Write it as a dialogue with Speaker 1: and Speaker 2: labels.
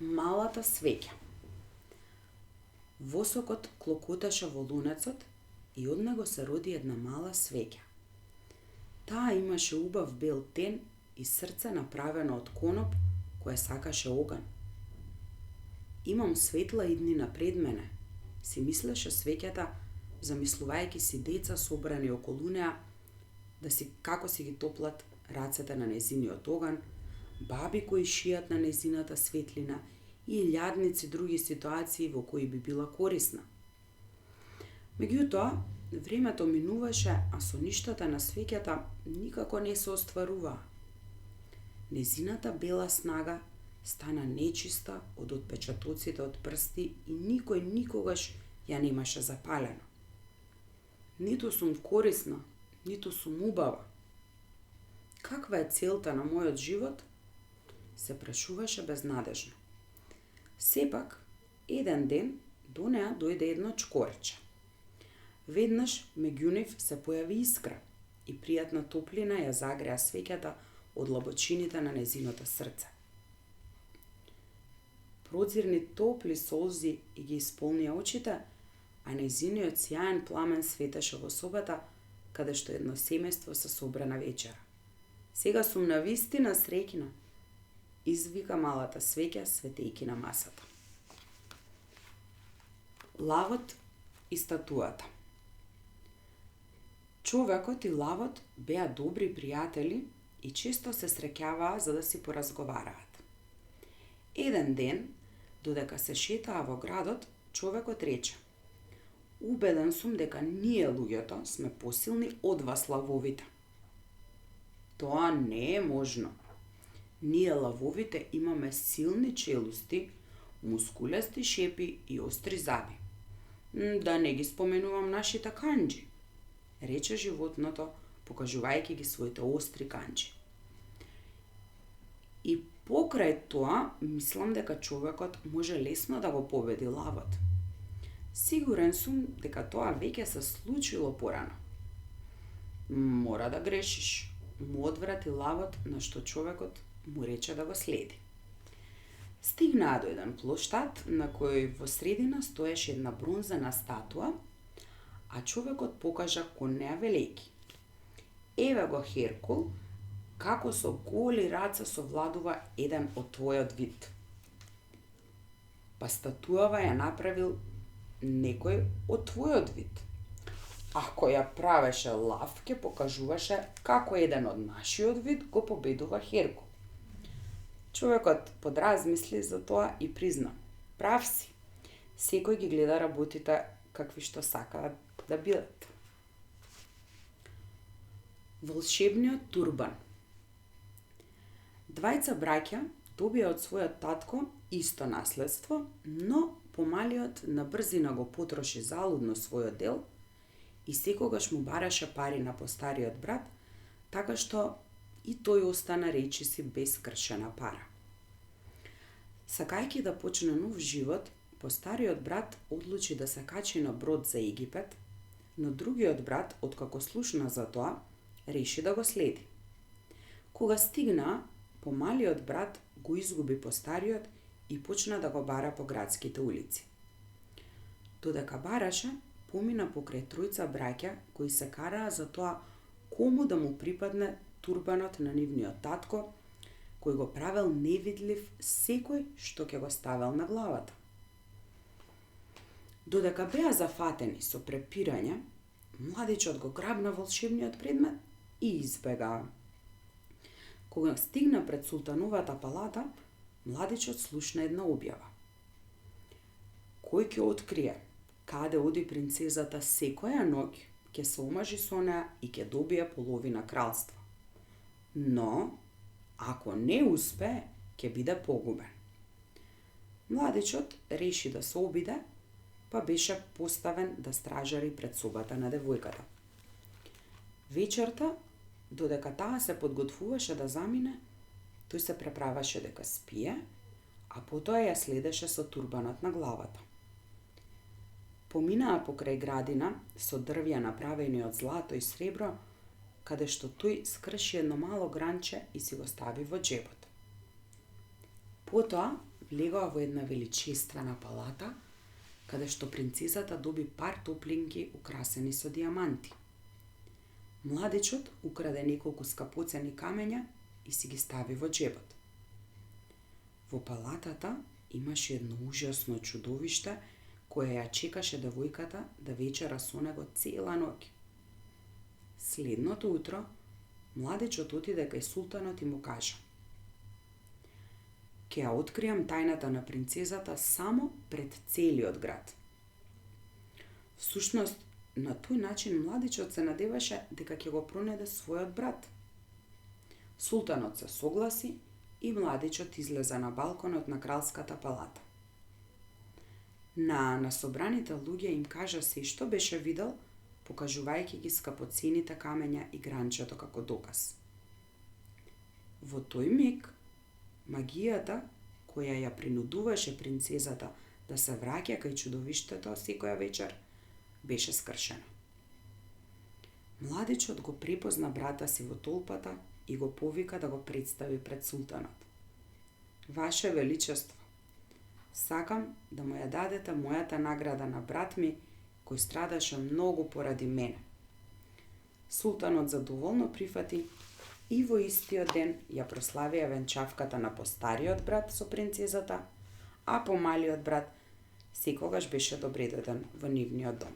Speaker 1: Малата свеќа. Восокот клокоташе во лунецот и од него се роди една мала свеќа. Таа имаше убав бел тен и срце направено од коноп кое сакаше оган. Имам светла иднина пред мене, си мислеше свеќата, замислувајќи си деца собрани околу неа, како си ги топлат рацете на незиниот оган, баби кои шијат на незината светлина и илјадници други ситуации во кои би била корисна. Меѓутоа, времето минуваше, а соништата на свеќата никако не се остваруваа. Незината бела снага стана нечиста од отпечатоците од прсти и никој никогаш ја немаше запалено. Ниту сум корисна, ниту сум убава. Каква е целта на мојот живот? Се прашуваше безнадежно. Сепак, еден ден до неа дојде едно чкорче. Веднаш меѓу нив се појави искра и пријатна топлина ја загреа свеќата од длабочините на незиното срце. Прозирни топли солзи и ги исполнија очите, а незиниот сјаен пламен светеше во собата каде што едно семејство се собра на вечера. Сега сум навистина среќна, извика малата свеќа светејќи на масата. Лавот и статуата. Човекот и лавот беа добри пријатели и често се среќаваа за да си поразговараат. Еден ден, додека се шетаа во градот, човекот рече: "Убеден сум дека ние луѓето сме посилни од вас лавовите." "Тоа не е можно. Ние лавовите имаме силни челусти, мускулести шепи и остри заби. Да не ги споменувам нашите канџи," рече животното, покажувајќи ги своите остри канџи. И покрај тоа, мислам дека човекот може лесно да го победи лавот. Сигурен сум дека тоа веќе се случило порано. "Мора да грешиш," му одврати лавот, на што човекот му рече да го следи. Стигнаа до еден плоштад на кој во средина стоеше една бронзена статуа, а човекот покажа кон неа велејќи: "Еве го Херкул, како со голи раце совладува еден од твојот вид." "Па статуава ја направил некој од твојот вид. Ако ја правеше лав, ќе покажуваше како еден од нашиот вид го победува Херкул." Човекот подразмисли за тоа и призна: "Прав си, секој ги гледа работите какви што сакаат да бидат." Волшебниот турбан. Двајца браќа добија од својот татко исто наследство, но помалиот на брзина го потроши залудно својот дел и секогаш му бараше пари на постариот брат, така што и тој остана речиси без кршена пара. Сакајќи да почне нов живот, постариот брат одлучи да се качи на брод за Египет, но другиот брат, откако слушна за тоа, реши да го следи. Кога стигнаа, помалиот брат го изгуби постариот и почна да го бара по градските улици. Додека бараше, помина покрај тројца браќа кои се караа за тоа кому да му припадне турбанот на нивниот татко, кој го правел невидлив секој што ќе го ставел на главата. Додека беа зафатени со препирање, младичот го грабна волшебниот предмет и избегаа. Кога стигна пред султановата палата, младичот слушна една објава: "Кој ќе открие каде оди принцезата секоја ноќ, ќе се омажи со неа и ќе добие половина кралство. Но, ако не успее, ќе биде погубен." Младичот реши да се обиде, па беше поставен да стражари пред собата на девојката. Вечерта, додека таа се подготвуваше да замине, тој се преправаше дека спие, а потоа ја следеше со турбанот на главата. Поминаа покрај градина со дрвја направени од злато и сребро, каде што тој скрши едно мало гранче и си го стави во џебот. Потоа влегоа во една величествена палата, каде што принцезата доби пар топлинки украсени со диаманти. Младичот украде неколку скапоцени камења и си ги стави во џебот. Во палатата имаше едно ужасно чудовиште кое ја чекаше девојката да вечера со него цела ноќ. Следното утро, младичот отиде кај султанот и му кажа: "Ќе ја откријам тајната на принцезата само пред целиот град." Всушност, на тој начин младичот се надеваше дека ќе го пронајде својот брат. Султанот се согласи и младичот излезе на балконот на кралската палата. На собраните луѓе им кажа се што беше видел, покажувајќи ги скапоцените камења и гранчето како доказ. Во тој миг, магијата која ја принудуваше принцезата да се враќа кај чудовиштето секоја вечер, беше скршена. Младичот го препозна брата си во толпата и го повика да го представи пред султанот. "Ваше величество, сакам да му ја дадете мојата награда на брат ми, кој страдаше многу поради мене." Султанот задоволно прифати и во истиот ден ја прославија венчавката на постариот брат со принцезата, а помалиот брат секогаш беше добредоден во нивниот дом.